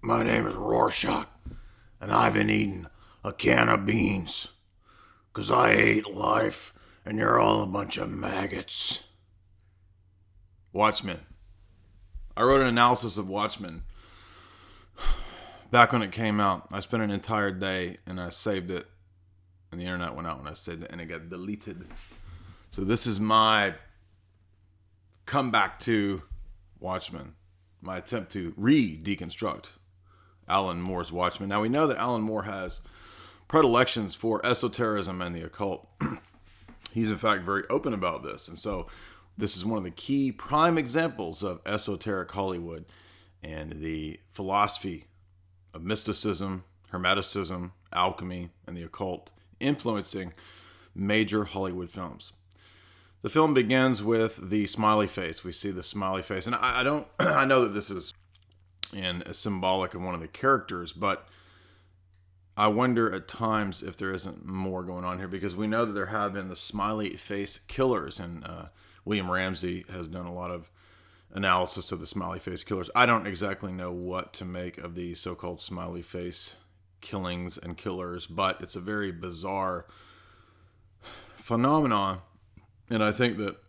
My name is Rorschach, and I've been eating a can of beans. 'Cause I hate life, and you're all a bunch of maggots. Watchmen. I wrote an analysis of Watchmen back when it came out. I spent an entire day and I saved it, and the internet went out when I saved it, and it got deleted. So this is my comeback to Watchmen, my attempt to deconstruct Alan Moore's Watchmen. Now we know that Alan Moore has predilections for esotericism and the occult. He's in fact very open about this, and so this is one of the key prime examples of esoteric Hollywood and the philosophy of mysticism, hermeticism, alchemy, and the occult influencing major Hollywood films. The film begins with the smiley face. We see the smiley face, and I know that this is symbolic of one of the characters, but I wonder at times if there isn't more going on here, because we know that there have been the smiley face killers, and William Ramsey has done a lot of analysis of the smiley face killers. I don't exactly know what to make of these so-called smiley face killings and killers, but it's a very bizarre phenomenon, and I think that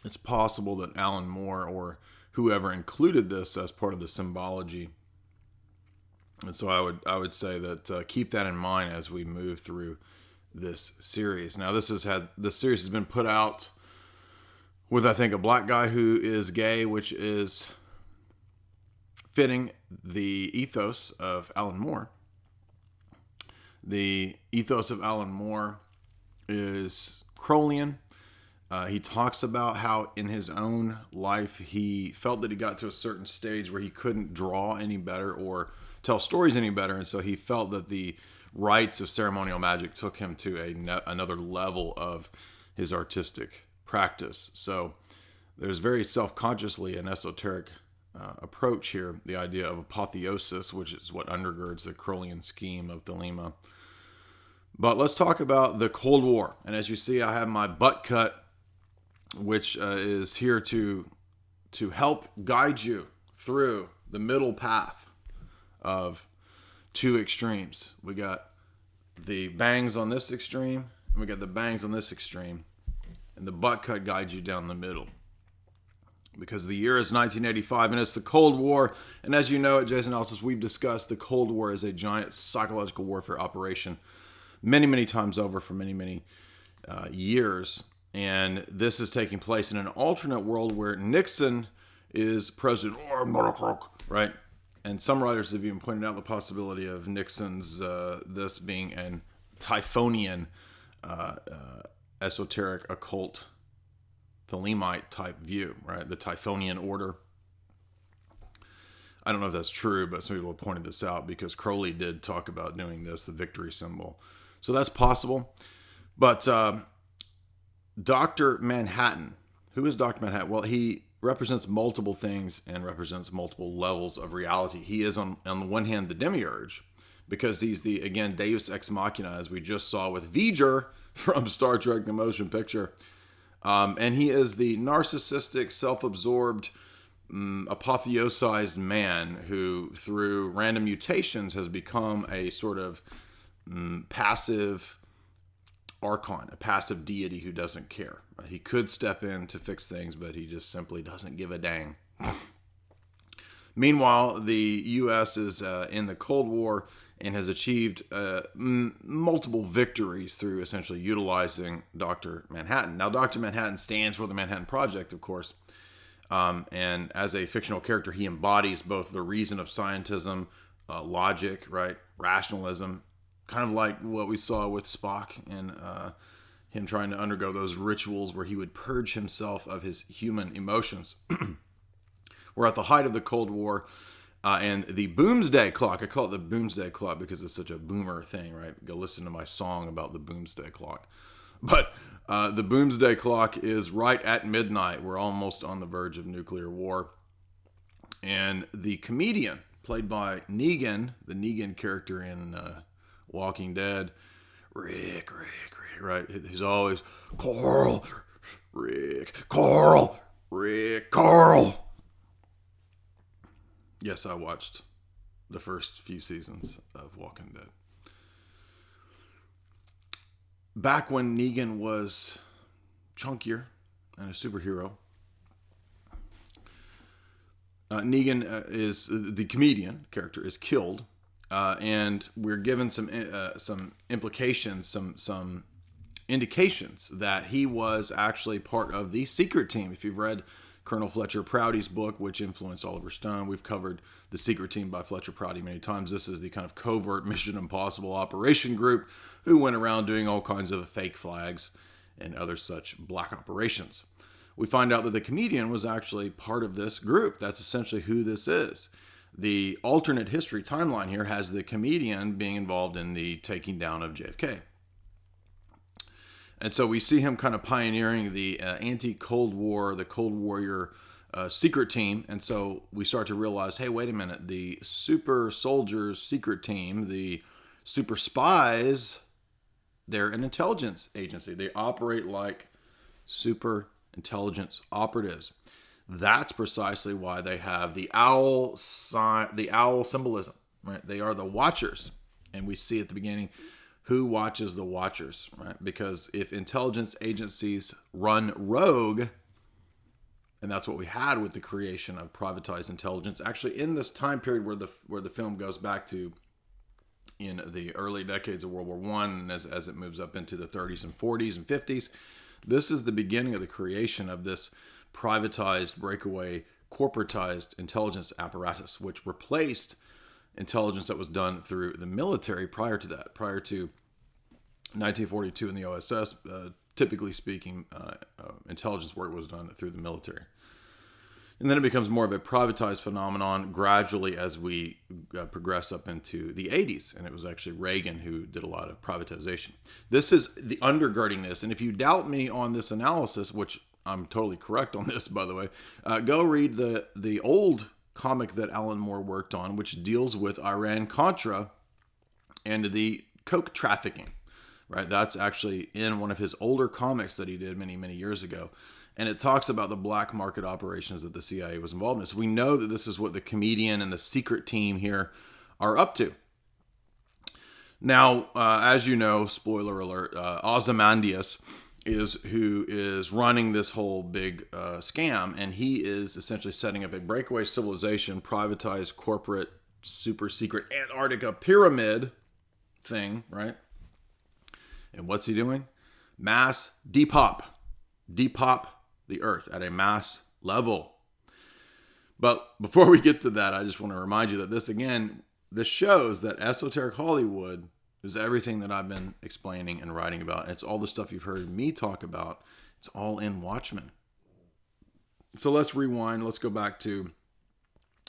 it's possible that Alan Moore or whoever included this as part of the symbology. And so I would say that keep that in mind as we move through this series. Now this series has been put out with, I think, a black guy who is gay, which is fitting the ethos of Alan Moore. The ethos of Alan Moore is Crowleyan. He talks about how in his own life he felt that he got to a certain stage where he couldn't draw any better or tell stories any better, and so he felt that the rites of ceremonial magic took him to another level of his artistic practice. So there's very self-consciously an esoteric approach here, the idea of apotheosis, which is what undergirds the Crowleyan scheme of Thelema. But let's talk about the Cold War. And as you see, I have my butt cut, which is here to help guide you through the middle path of two extremes. We got the bangs on this extreme, and we got the bangs on this extreme, and the butt cut guides you down the middle. Because the year is 1985, and it's the Cold War, and as you know at JaysAnalysis, we've discussed the Cold War as a giant psychological warfare operation many times over for many years, and this is taking place in an alternate world where Nixon is president, right? And some writers have even pointed out the possibility of Nixon's, this being an Typhonian, esoteric, occult, Thelemite type view, right? The Typhonian order. I don't know if that's true, but some people have pointed this out because Crowley did talk about doing this, the victory symbol. So that's possible. But Dr. Manhattan, who is Dr. Manhattan? Well, he represents multiple things and represents multiple levels of reality. He is on the one hand the demiurge, because he's the, again, Deus Ex Machina, as we just saw with V'ger from Star Trek the Motion Picture. And he is the narcissistic, self-absorbed, apotheosized man who, through random mutations, has become a sort of passive archon, a passive deity who doesn't care. He could step in to fix things, but he just simply doesn't give a dang. Meanwhile, the U.S. is in the Cold War and has achieved multiple victories through essentially utilizing Dr. Manhattan. Now, Dr. Manhattan stands for the Manhattan Project, of course. And as a fictional character, he embodies both the reason of scientism, logic, right, rationalism, kind of like what we saw with Spock and him trying to undergo those rituals where he would purge himself of his human emotions. We're at the height of the Cold War, and the Boomsday Clock. I call it the Boomsday Clock because it's such a boomer thing, right? Go listen to my song about the Boomsday Clock. But the Boomsday Clock is right at midnight. We're almost on the verge of nuclear war. And the comedian, played by Negan, the Negan character in Walking Dead, Rick, right? He's always, Carl, Rick, Carl. Yes, I watched the first few seasons of Walking Dead. Back when Negan was chunkier and a superhero, Negan is the comedian character is killed, and we're given some implications, some indications that he was actually part of the secret team. If you've read Colonel Fletcher Prouty's book, which influenced Oliver Stone, we've covered the secret team by Fletcher Prouty many times. This is the kind of covert Mission Impossible operation group who went around doing all kinds of fake flags and other such black operations. We find out that the comedian was actually part of this group. That's essentially who this is. The alternate history timeline here has the comedian being involved in the taking down of JFK. And so we see him kind of pioneering the anti-Cold War, the Cold Warrior secret team. And so we start to realize, hey, wait a minute, the super soldiers secret team, the super spies, they're an intelligence agency. They operate like super intelligence operatives. That's precisely why they have the owl symbolism, right? They are the watchers. And we see at the beginning who watches the watchers, right? Because if intelligence agencies run rogue, and that's what we had with the creation of privatized intelligence, actually in this time period where the film goes back to in the early decades of World War I, and as it moves up into the 30s and 40s and 50s, this is the beginning of the creation of this privatized, breakaway, corporatized intelligence apparatus, which replaced intelligence that was done through the military prior to that. Prior to 1942 in the OSS, typically speaking, intelligence work was done through the military. And then it becomes more of a privatized phenomenon gradually as we progress up into the 80s. And it was actually Reagan who did a lot of privatization. This is the undergirding this. And if you doubt me on this analysis, which I'm totally correct on this, by the way, go read the old comic that Alan Moore worked on, which deals with Iran-Contra and the coke trafficking, right? That's actually in one of his older comics that he did many, many years ago. And it talks about the black market operations that the CIA was involved in. So we know that this is what the comedian and the secret team here are up to. Now, as you know, spoiler alert, Ozymandias is who is running this whole big scam, and he is essentially setting up a breakaway civilization, privatized corporate, super secret Antarctica pyramid thing, right? And what's he doing? Mass depop the earth at a mass level. But before we get to that, I just want to remind you that this shows that esoteric Hollywood is everything that I've been explaining and writing about. It's all the stuff you've heard me talk about. It's all in Watchmen. So let's rewind. Let's go back to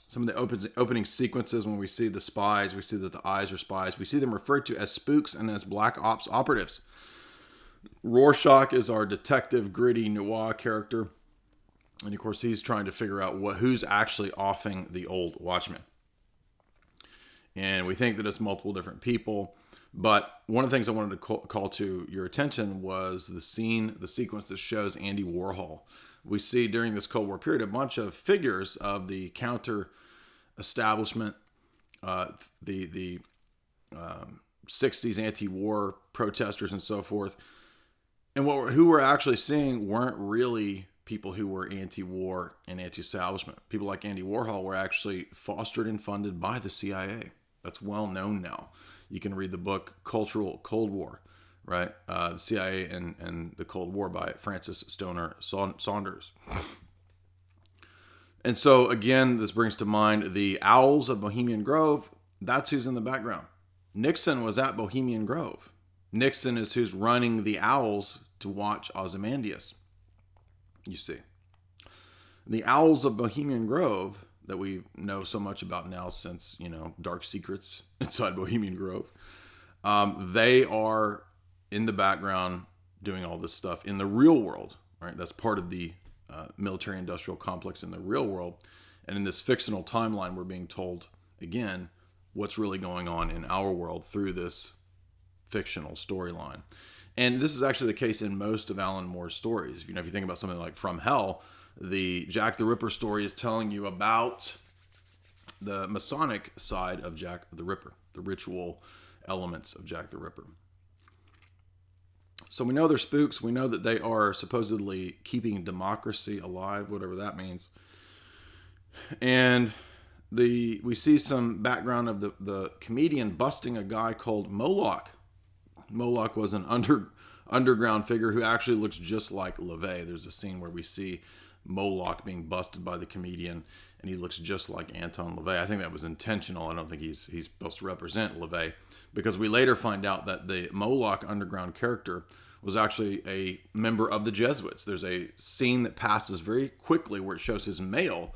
some of the opening sequences when we see the spies. We see that the eyes are spies. We see them referred to as spooks and as black ops operatives. Rorschach is our detective, gritty noir character. And of course, he's trying to figure out who's actually offing the old Watchmen. And we think that it's multiple different people. But one of the things I wanted to call to your attention was the sequence that shows Andy Warhol. We see during this Cold War period a bunch of figures of the counter-establishment, the 60s anti-war protesters and so forth. And who we're actually seeing weren't really people who were anti-war and anti-establishment. People like Andy Warhol were actually fostered and funded by the CIA. That's well known now. You can read the book Cultural Cold War, right? The CIA and the Cold War by Francis Stoner Saunders. And so, again, this brings to mind the Owls of Bohemian Grove. That's who's in the background. Nixon was at Bohemian Grove. Nixon is who's running the Owls to watch Ozymandias, you see. The Owls of Bohemian Grove that we know so much about now since, Dark Secrets inside Bohemian Grove. They are in the background doing all this stuff in the real world, right? That's part of the military-industrial complex in the real world. And in this fictional timeline, we're being told, again, what's really going on in our world through this fictional storyline. And this is actually the case in most of Alan Moore's stories. If you think about something like From Hell, the Jack the Ripper story is telling you about the masonic side of Jack the Ripper, the ritual elements of Jack the Ripper. So we know they're spooks. We know that they are supposedly keeping democracy alive, whatever that means. And we see some background of the comedian busting a guy called Moloch. Moloch was an underground figure who actually looks just like LaVey. There's a scene where we see Moloch being busted by the comedian, and he looks just like Anton LaVey. I think that was intentional. I don't think he's supposed to represent LaVey, because we later find out that the Moloch underground character was actually a member of the Jesuits. There's a scene that passes very quickly where it shows his mail,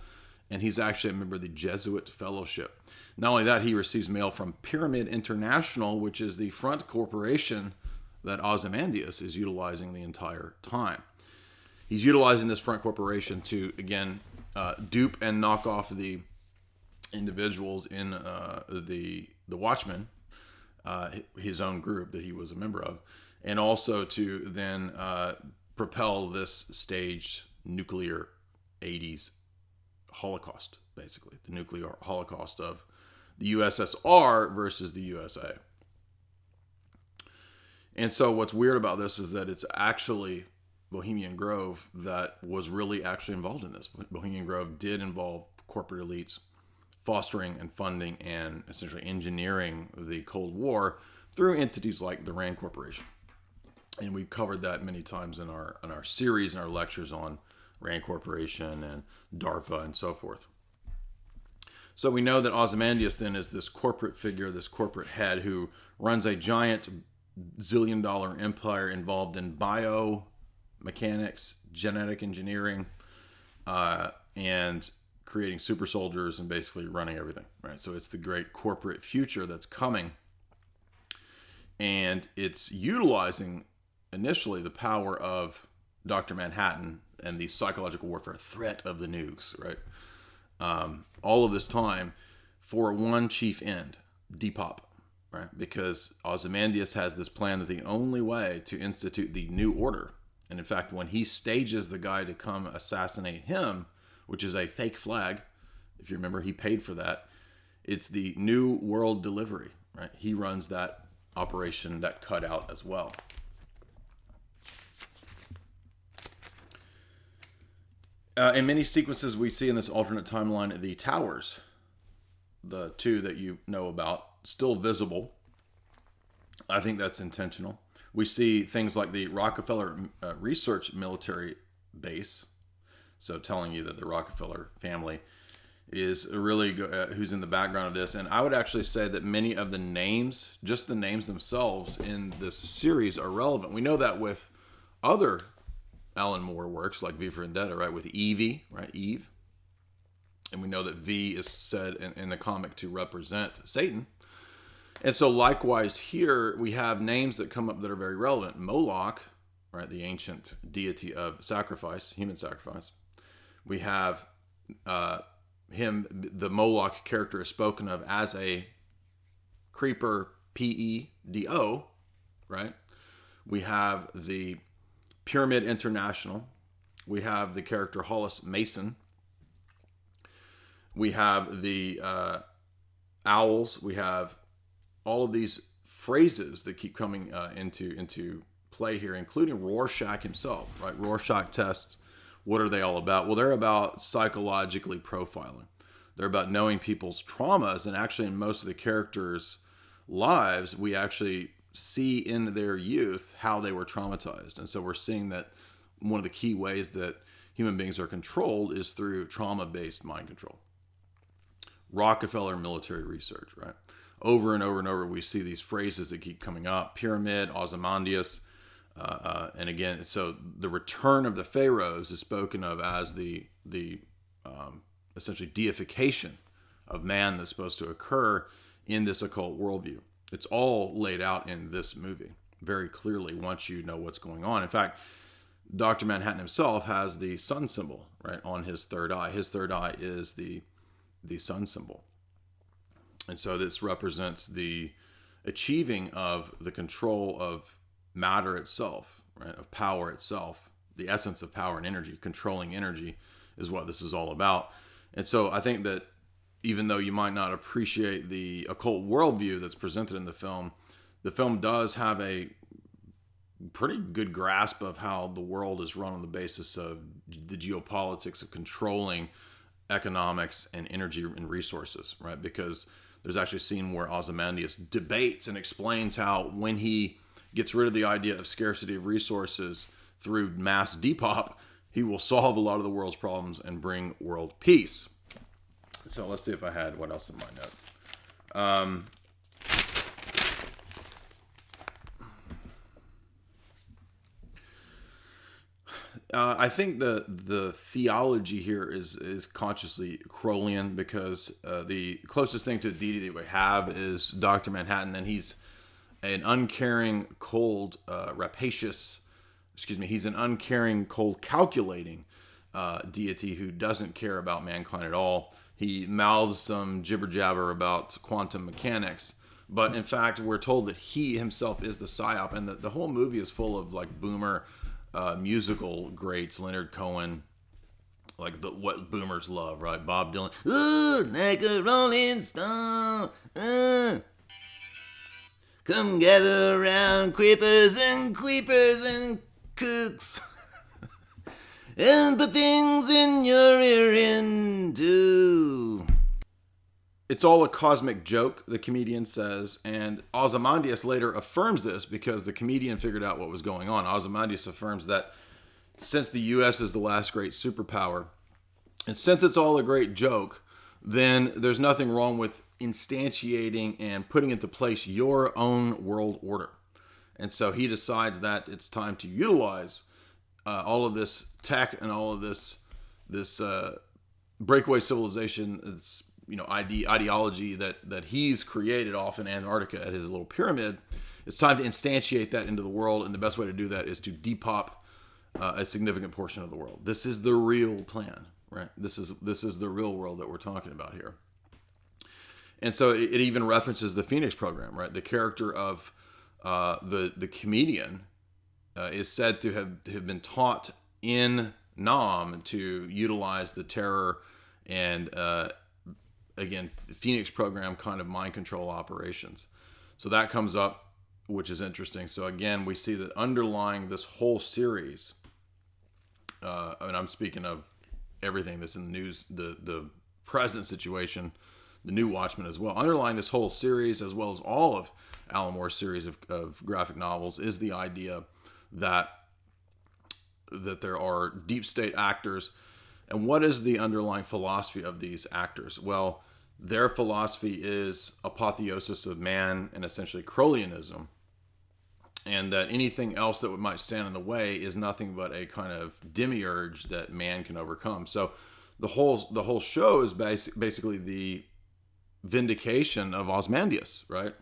and he's actually a member of the Jesuit Fellowship. Not only that, he receives mail from Pyramid International, which is the front corporation that Ozymandias is utilizing the entire time. He's utilizing this front corporation to, again, dupe and knock off the individuals in the Watchmen, his own group that he was a member of, and also to then propel this staged nuclear 80s Holocaust, basically, the nuclear Holocaust of the USSR versus the USA. And so what's weird about this is that it's actually Bohemian Grove that was really actually involved in this. Bohemian Grove did involve corporate elites fostering and funding and essentially engineering the Cold War through entities like the Rand Corporation. And we've covered that many times in our series and our lectures on Rand Corporation and DARPA and so forth. So we know that Ozymandias then is this corporate figure, this corporate head who runs a giant zillion-dollar empire involved in biomechanics, genetic engineering, and creating super soldiers and basically running everything, right? So it's the great corporate future that's coming. And it's utilizing initially the power of Dr. Manhattan and the psychological warfare threat of the nukes, right? All of this time for one chief end, depop, right? Because Ozymandias has this plan that the only way to institute the new order, and in fact, when he stages the guy to come assassinate him, which is a fake flag, if you remember, he paid for that. It's the New World Delivery, right? He runs that operation, that cutout as well. In many sequences we see in this alternate timeline, the towers, the two that you know about, still visible. I think that's intentional. We see things like the Rockefeller Research military base, so telling you that the Rockefeller family is really who's in the background of this. And I would actually say that many of the names, just the names themselves in this series, are relevant. We know that with other Alan Moore works like V for Vendetta, right? With Evie, right? Eve. And we know that V is said in the comic to represent Satan. And so likewise here, we have names that come up that are very relevant. Moloch, right? The ancient deity of sacrifice, human sacrifice. We have him, the Moloch character is spoken of as a creeper, Pedo, right? We have the Pyramid International. We have the character Hollis Mason. We have the Owls. We have all of these phrases that keep coming into play here, including Rorschach himself, right? Rorschach tests. What are they all about? Well, they're about psychologically profiling. They're about knowing people's traumas, and actually in most of the characters' lives, we actually see in their youth how they were traumatized. And so we're seeing that one of the key ways that human beings are controlled is through trauma-based mind control. Rockefeller Military Research, right? Over and over and over, we see these phrases that keep coming up. Pyramid, Ozymandias, and again, so the return of the pharaohs is spoken of as the essentially deification of man that's supposed to occur in this occult worldview. It's all laid out in this movie very clearly once you know what's going on. In fact, Dr. Manhattan himself has the sun symbol, right, on his third eye. His third eye is the sun symbol. And so this represents the achieving of the control of matter itself, right, of power itself. The essence of power and energy, controlling energy, is what this is all about. And so I think that even though you might not appreciate the occult worldview that's presented in the film does have a pretty good grasp of how the world is run on the basis of the geopolitics of controlling economics and energy and resources, right? Because there's actually a scene where Ozymandias debates and explains how when he gets rid of the idea of scarcity of resources through mass depop, he will solve a lot of the world's problems and bring world peace. So let's see if I had what else in my note. I think the theology here is consciously Crowleyan, because the closest thing to a deity that we have is Dr. Manhattan, and he's an uncaring, cold, he's an uncaring, cold, calculating deity who doesn't care about mankind at all. He mouths some jibber jabber about quantum mechanics, but in fact, we're told that he himself is the psyop, and the whole movie is full of like boomer musical greats, Leonard Cohen, like what boomers love, right? Bob Dylan, ooh, like a rolling stone, come gather around creepers and creepers and cooks, and put things in your ear end too. It's all a cosmic joke, the comedian says, and Ozymandias later affirms this because the comedian figured out what was going on. Ozymandias affirms that since the U.S. is the last great superpower, and since it's all a great joke, then there's nothing wrong with instantiating and putting into place your own world order. And so he decides that it's time to utilize all of this tech and all of this breakaway civilization, it's ideology that he's created off in Antarctica at his little pyramid. It's time to instantiate that into the world, and the best way to do that is to depop a significant portion of the world. This is the real plan, right? This is the real world that we're talking about here. And so it even references the Phoenix program, right? The character of the comedian is said to have been taught in Nam to utilize the terror and again, Phoenix program kind of mind control operations. So that comes up, which is interesting. So again, we see that underlying this whole series, and I'm speaking of everything that's in the news, the present situation, the new Watchmen as well. Underlying this whole series, as well as all of Alan Moore's series of graphic novels, is the idea that there are deep state actors. And what is the underlying philosophy of these actors? Well, their philosophy is apotheosis of man and essentially Crowleyanism, and that anything else that might stand in the way is nothing but a kind of demiurge that man can overcome. So the whole show is basically the vindication of Ozymandias, right?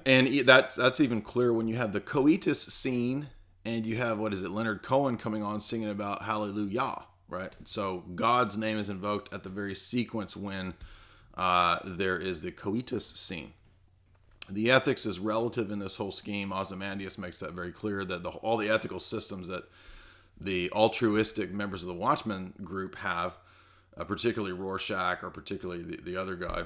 And that's even clear when you have the coitus scene and you have, Leonard Cohen coming on singing about Hallelujah, right? So God's name is invoked at the very sequence when there is the coitus scene. The ethics is relative in this whole scheme. Ozymandias makes that very clear, that all the ethical systems that the altruistic members of the Watchmen group have, particularly Rorschach or particularly the other guy,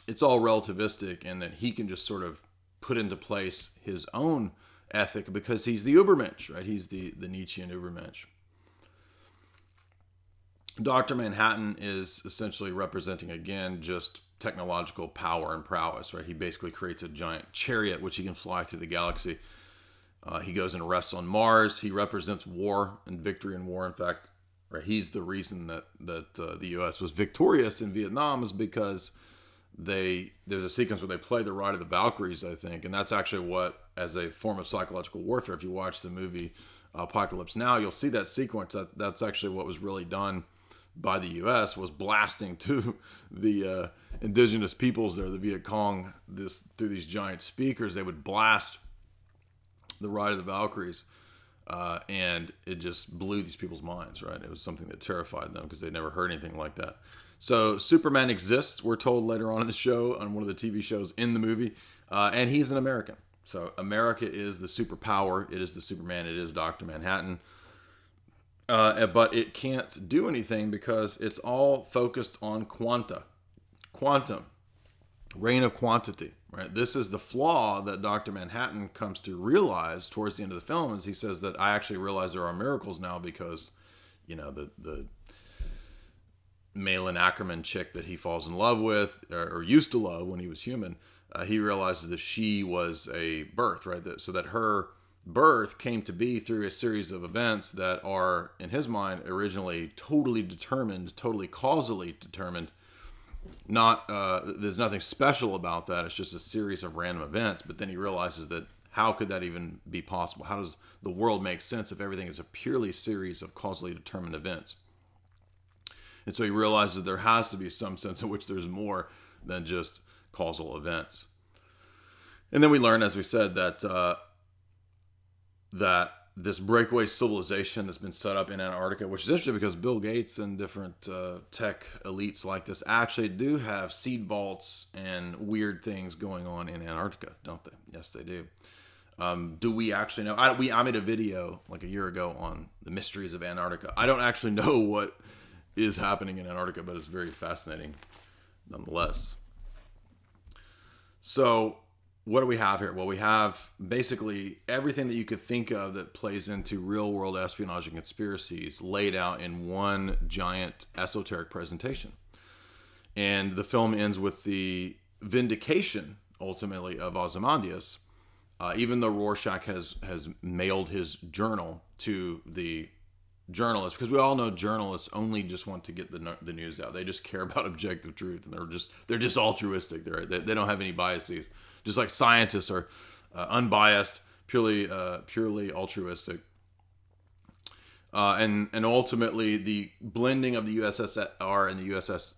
it's all relativistic, and that he can just sort of put into place his own ethic because he's the Übermensch, right? He's the Nietzschean Übermensch. Dr. Manhattan is essentially representing, again, just technological power and prowess, right? He basically creates a giant chariot which he can fly through the galaxy. He goes and rests on Mars. He represents war and victory in war. In fact, right, he's the reason that the U.S. was victorious in Vietnam, is because there's a sequence where they play the Ride of the Valkyries, I think, and that's actually what, as a form of psychological warfare, if you watch the movie Apocalypse Now, you'll see that sequence. That's actually what was really done by the U.S. was blasting to the indigenous peoples there, the Viet Cong, through these giant speakers. They would blast the Ride of the Valkyries, and it just blew these people's minds, right? It was something that terrified them because they'd never heard anything like that. So Superman exists, we're told later on in the show, on one of the TV shows in the movie, and he's an American. So America is the superpower. It is the Superman. It is Dr. Manhattan. but it can't do anything because it's all focused on quantum, reign of quantity, right? This is the flaw that Dr. Manhattan comes to realize towards the end of the film, as he says that I actually realize there are miracles now because, the Malin Ackerman chick that he falls in love with, or used to love when he was human, he realizes that she was a birth, right? So that her birth came to be through a series of events that are, in his mind, originally totally determined, totally causally determined. Not there's nothing special about that. It's just a series of random events. But then he realizes that how could that even be possible? How does the world make sense if everything is a purely series of causally determined events? And so he realizes there has to be some sense in which there's more than just causal events. And then we learn, as we said, that this breakaway civilization that's been set up in Antarctica, which is interesting because Bill Gates and different tech elites like this actually do have seed vaults and weird things going on in Antarctica, don't they? Yes, they do. Do we actually know? I made a video like a year ago on the mysteries of Antarctica. I don't actually know what is happening in Antarctica, but it's very fascinating nonetheless. So what do we have here? Well, we have basically everything that you could think of that plays into real world espionage and conspiracies laid out in one giant esoteric presentation. And the film ends with the vindication, ultimately, of Ozymandias, even though Rorschach has mailed his journal to the journalists, because we all know journalists only just want to get the news out. They just care about objective truth, and they're just altruistic. They don't have any biases. Just like scientists are unbiased, purely altruistic. And ultimately the blending of the USSR and the USSA.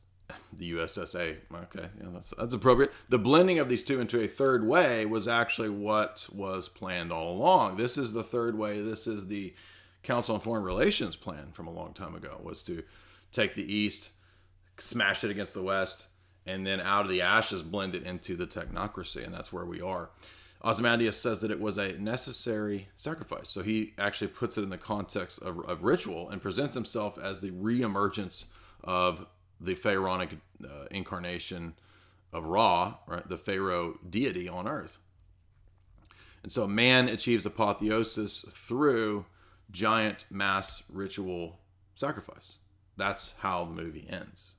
Okay, yeah, that's appropriate. The blending of these two into a third way was actually what was planned all along. This is the third way. This is the Council on Foreign Relations plan from a long time ago, was to take the East, smash it against the West, and then out of the ashes blend it into the technocracy, and that's where we are. Ozymandias says that it was a necessary sacrifice. So he actually puts it in the context of ritual and presents himself as the reemergence of the pharaonic incarnation of Ra, right, the pharaoh deity on earth. And so man achieves apotheosis through giant mass ritual sacrifice. That's how the movie ends.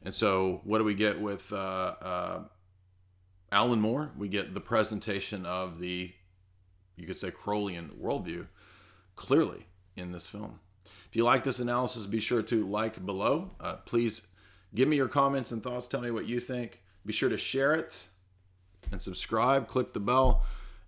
And so what do we get with Alan Moore? We get the presentation of the, you could say, Crowleyan worldview clearly in this film. If you like this analysis, be sure to like below. Please give me your comments and thoughts. Tell me what you think. Be sure to share it and subscribe. Click the bell.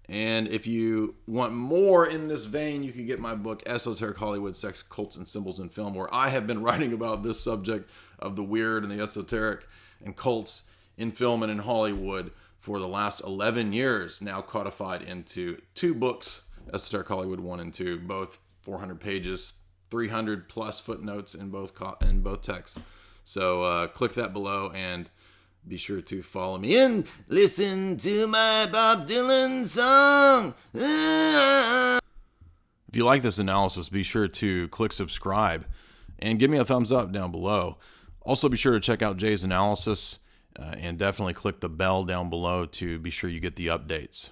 And if you want more in this vein, you can get my book, Esoteric Hollywood, Sex, Cults, and Symbols in Film, where I have been writing about this subject of the weird and the esoteric and cults in film and in Hollywood for the last 11 years, now codified into 2 books, Esoteric Hollywood 1 and 2, both 400 pages, 300 plus footnotes in both texts. So click that below and be sure to follow me and listen to my Bob Dylan song. If you like this analysis, be sure to click subscribe and give me a thumbs up down below. Also, be sure to check out JaysAnalysis and definitely click the bell down below to be sure you get the updates.